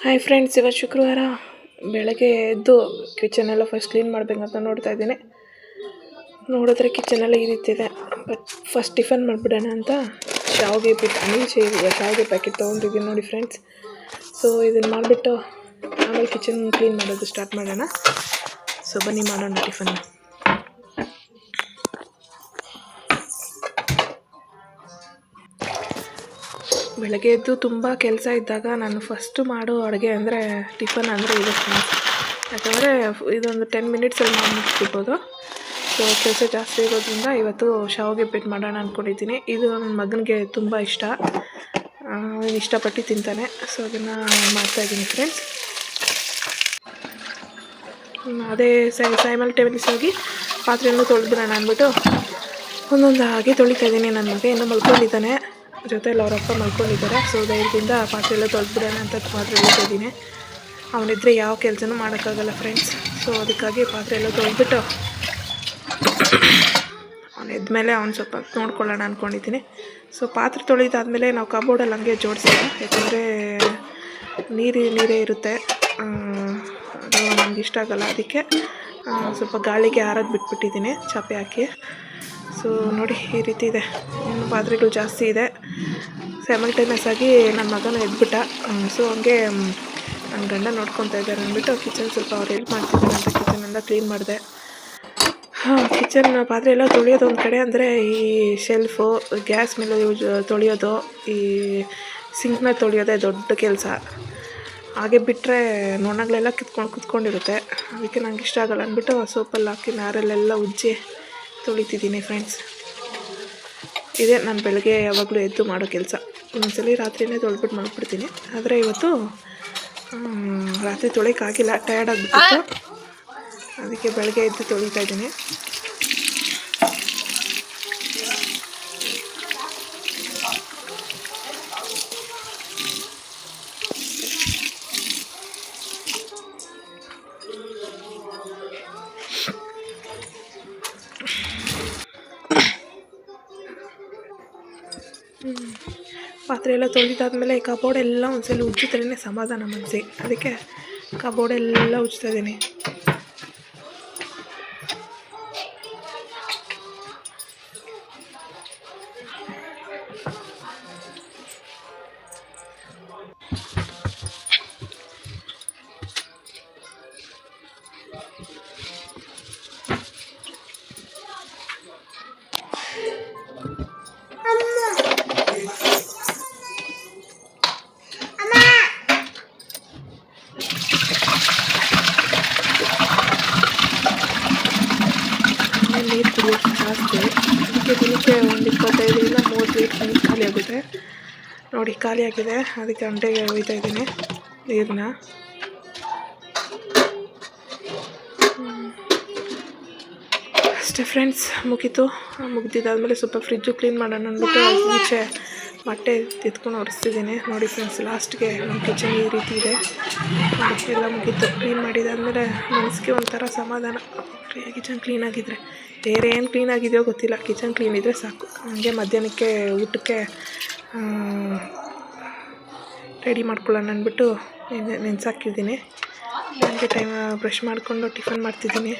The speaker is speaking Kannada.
ಹಾಯ್ ಫ್ರೆಂಡ್ಸ್, ಇವತ್ತು ಶುಕ್ರವಾರ ಬೆಳಗ್ಗೆ ಎದ್ದು ಕಿಚನ್ ಎಲ್ಲ ಫಸ್ಟ್ ಕ್ಲೀನ್ ಮಾಡಬೇಕಂತ ನೋಡ್ತಾ ಇದ್ದೀನಿ. ನೋಡಿದ್ರೆ ಕಿಚನ್ ಎಲ್ಲ ಈ ರೀತಿ ಇದೆ. ಬಟ್ ಫಸ್ಟ್ ಟಿಫನ್ ಮಾಡಿಬಿಡೋಣ ಅಂತ ಶಾವಿಗೆ ಶಾವಿಗೆ ಪ್ಯಾಕೆಟ್ ತೊಗೊಂಡಿದ್ದೀನಿ ನೋಡಿ ಫ್ರೆಂಡ್ಸ್. ಸೊ ಇದನ್ನು ಮಾಡಿಬಿಟ್ಟು ಆಮೇಲೆ ಕಿಚನ್ ಕ್ಲೀನ್ ಮಾಡೋದು ಸ್ಟಾರ್ಟ್ ಮಾಡೋಣ. ಸೊ ಬನ್ನಿ ಮಾಡೋಣ ಟಿಫನ್. ಬೆಳಗ್ಗೆ ಎದ್ದು ತುಂಬ ಕೆಲಸ ಇದ್ದಾಗ ನಾನು ಫಸ್ಟು ಮಾಡೋ ಅಡುಗೆ ಅಂದರೆ ಟಿಫನ್ ಅಂದರೆ ಇದೆ ಫ್ರೆಂಡ್ಸ್. ಯಾಕಂದರೆ ಇದೊಂದು 10 ಮಿನಿಟ್ಸಲ್ಲಿ ಮಾಡಿ ಮುಗಿಸ್ಬಿಡ್ಬೋದು. ಸೊ ಕೆಲಸ ಜಾಸ್ತಿ ಇರೋದ್ರಿಂದ ಇವತ್ತು ಶಾವಿಗೆ ಉಪ್ಪಿಟ್ಟು ಮಾಡೋಣ ಅಂದ್ಕೊಂಡಿದ್ದೀನಿ. ಇದು ನನ್ನ ಮಗನಿಗೆ ತುಂಬ ಇಷ್ಟ, ಅವನು ಇಷ್ಟಪಟ್ಟು ತಿಂತಾನೆ. ಸೊ ಅದನ್ನು ಮಾಡ್ತಾಯಿದ್ದೀನಿ ಫ್ರೆಂಡ್ಸ್. ಅದೇ ಸೈಮಲ್ಟೇನಿಯಸ್ ಆಗಿ ಪಾತ್ರೆಯನ್ನು ತೊಳೆದ್ಬಿಡೋಣ ಅಂದ್ಬಿಟ್ಟು ಒಂದೊಂದು ಹಾಗೆ ತೊಳಿತಾ ಇದ್ದೀನಿ. ನನ್ನ ಮಗ ಇನ್ನೂ ಮಲ್ಕೊಂಡಿದ್ದಾನೆ, ಜೊತೆಯಲ್ಲಿ ಅವರಪ್ಪ ಮಲ್ಕೊಂಡಿದ್ದಾರೆ. ಸೊ ಧೈರ್ಯದಿಂದ ಪಾತ್ರೆ ಎಲ್ಲ ತೊಳೆದ್ಬಿಡೋಣ ಅಂತ ಪಾತ್ರೆ ತೊಳಿತಿದ್ದೀನಿ. ಅವನಿದ್ರೆ ಯಾವ ಕೆಲಸನೂ ಮಾಡೋಕ್ಕಾಗಲ್ಲ ಫ್ರೆಂಡ್ಸ್. ಸೊ ಅದಕ್ಕಾಗಿ ಪಾತ್ರೆ ಎಲ್ಲ ತೊಳೆದ್ಬಿಟ್ಟು ಅವನು ಎದ್ಮೇಲೆ ಅವ್ನು ಸ್ವಲ್ಪ ನೋಡ್ಕೊಳ್ಳೋಣ ಅಂದ್ಕೊಂಡಿದ್ದೀನಿ. ಸೊ ಪಾತ್ರೆ ತೊಳೆದಾದ್ಮೇಲೆ ನಾವು ಕಬೋರ್ಡಲ್ಲಿ ಹಂಗೆ ಜೋಡಿಸಿಲ್ಲ, ಯಾಕಂದರೆ ನೀರೇ ಇರುತ್ತೆ, ಅದು ನಮ್ಗೆ ಇಷ್ಟ ಆಗಲ್ಲ. ಅದಕ್ಕೆ ಸ್ವಲ್ಪ ಗಾಳಿಗೆ ಆರೋದು ಬಿಟ್ಬಿಟ್ಟಿದ್ದೀನಿ ಚಾಪೆ ಹಾಕಿ. ಸೊ ನೋಡಿ ಈ ರೀತಿ ಇದೆ. ಇನ್ನು ಪಾತ್ರೆಗಳು ಜಾಸ್ತಿ ಇದೆ. ಸೈಮಲ್ಟೇನಿಯಸ್ ಆಗಿ ನನ್ನ ಮಗನೂ ಎದ್ಬಿಟ್ಟ. ಸೊ ಹಂಗೆ ನನ್ನ ಗಂಡ ನೋಡ್ಕೊತಾ ಇದ್ದಾರೆ ಅಂದ್ಬಿಟ್ಟು ಕಿಚನ್ ಸ್ವಲ್ಪ ಅವ್ರು ಹೆಲ್ಪ್ ಮಾಡ್ತಿದ್ದಾರೆ ಅಂತ ಕಿಚನೆಲ್ಲ ಕ್ಲೀನ್ ಮಾಡಿದೆ. ಕಿಚನ್ ಪಾತ್ರೆ ಎಲ್ಲ ತೊಳೆಯೋದು ಒಂದು ಕಡೆ ಅಂದರೆ, ಈ ಶೆಲ್ಫು, ಗ್ಯಾಸ್ ಮೇಲೆ ತೊಳೆಯೋದು, ಈ ಸಿಂಕ್ನ ತೊಳೆಯೋದೇ ದೊಡ್ಡ ಕೆಲಸ. ಹಾಗೆ ಬಿಟ್ಟರೆ ನೊಣಗಳೆಲ್ಲ ಕುತ್ಕೊಂಡಿರುತ್ತೆ. ಅದಕ್ಕೆ ನಂಗೆ ಇಷ್ಟ ಆಗಲ್ಲ ಅಂದ್ಬಿಟ್ಟು ಸೋಪಲ್ಲಿ ಹಾಕಿ ನಾರಲ್ಲೆಲ್ಲ ಉಜ್ಜಿ ತೊಳಿತಿದ್ದೀನಿ ಫ್ರೆಂಡ್ಸ್. ಇದೇ ನಾನು ಬೆಳಗ್ಗೆ ಯಾವಾಗಲೂ ಎದ್ದು ಮಾಡೋ ಕೆಲಸ. ಒಂದೊಂದ್ಸಲಿ ರಾತ್ರಿಯೇ ತೊಳೆದ್ಬಿಟ್ಟು ಮಾಡ್ಬಿಡ್ತೀನಿ. ಆದರೆ ಇವತ್ತು ರಾತ್ರಿ ತೊಳೆಯೋಕ್ಕಾಗಿಲ್ಲ, ಟಯರ್ಡ್ ಆಗಿಬಿಟ್ಟಿತ್ತು. ಅದಕ್ಕೆ ಬೆಳಗ್ಗೆ ಎದ್ದು ತೊಳಿತಾ ಇದ್ದೀನಿ. ಪಾತ್ರೆ ಎಲ್ಲ ತೊಳೆದಾದ್ಮೇಲೆ ಕಬೋರ್ಡೆಲ್ಲ ಒಂದ್ಸಲ ಉಜ್ಜಿದ್ರೇ ಸಮಾಧಾನ ಮನಸ್ಸಿ. ಅದಕ್ಕೆ ಕಬೋರ್ಡೆಲ್ಲ ಉಜ್ತಾ ಇದ್ದೀನಿ. ನೀರು ಕುಡಿಯೋದು ಜಾಸ್ತಿ, ಅದಕ್ಕೆ ದಿನಕ್ಕೆ ಒಂದು 25-30 ಲೀಟ್ರ್ ನೀರು ಖಾಲಿ ಆಗುತ್ತೆ. ನೋಡಿ ಖಾಲಿ ಆಗಿದೆ, ಅದಕ್ಕೆ ಅಂಟೆಗೆ ಒಯ್ತಾ ಇದ್ದೀನಿ ನೀರನ್ನ. ಅಷ್ಟೇ ಫ್ರೆಂಡ್ಸ್, ಮುಗಿದಿದ್ದಾದಮೇಲೆ ಸ್ವಲ್ಪ ಫ್ರಿಜ್ಜು ಕ್ಲೀನ್ ಮಾಡೋಣ ಅಂದ್ಬಿಟ್ಟು ಈಚೆ ಮೊಟ್ಟೆ ಎತ್ಕೊಂಡು ಒರೆಸ್ತಿದ್ದೀನಿ. ನೋಡಿ ಫ್ರೆಂಡ್ಸ್, ಲಾಸ್ಟ್ಗೆ ನಮ್ಮ ಕಿಚನ್ ಈ ರೀತಿ ಇದೆ. ಎಲ್ಲ ಮುಗೀತು. ಕ್ಲೀನ್ ಮಾಡಿದಾದ್ಮೇಲೆ ಮನಸ್ಸಿಗೆ ಒಂಥರ ಸಮಾಧಾನ. ಕಿಚನ್ ಕ್ಲೀನಾಗಿದ್ದರೆ, ಬೇರೆ ಏನು ಕ್ಲೀನಾಗಿದೆಯೋ ಗೊತ್ತಿಲ್ಲ, ಕಿಚನ್ ಕ್ಲೀನ್ ಇದ್ದರೆ ಸಾಕು. ಹಂಗೆ ಮಧ್ಯಾಹ್ನಕ್ಕೆ ಊಟಕ್ಕೆ ರೆಡಿ ಮಾಡ್ಕೊಳ್ಳೋಣ ಅಂದ್ಬಿಟ್ಟು ನೆನೆಸಾಕಿದ್ದೀನಿ. ನನಗೆ ಬ್ರಷ್ ಮಾಡಿಕೊಂಡು ಟಿಫನ್ ಮಾಡ್ತಿದ್ದೀನಿ.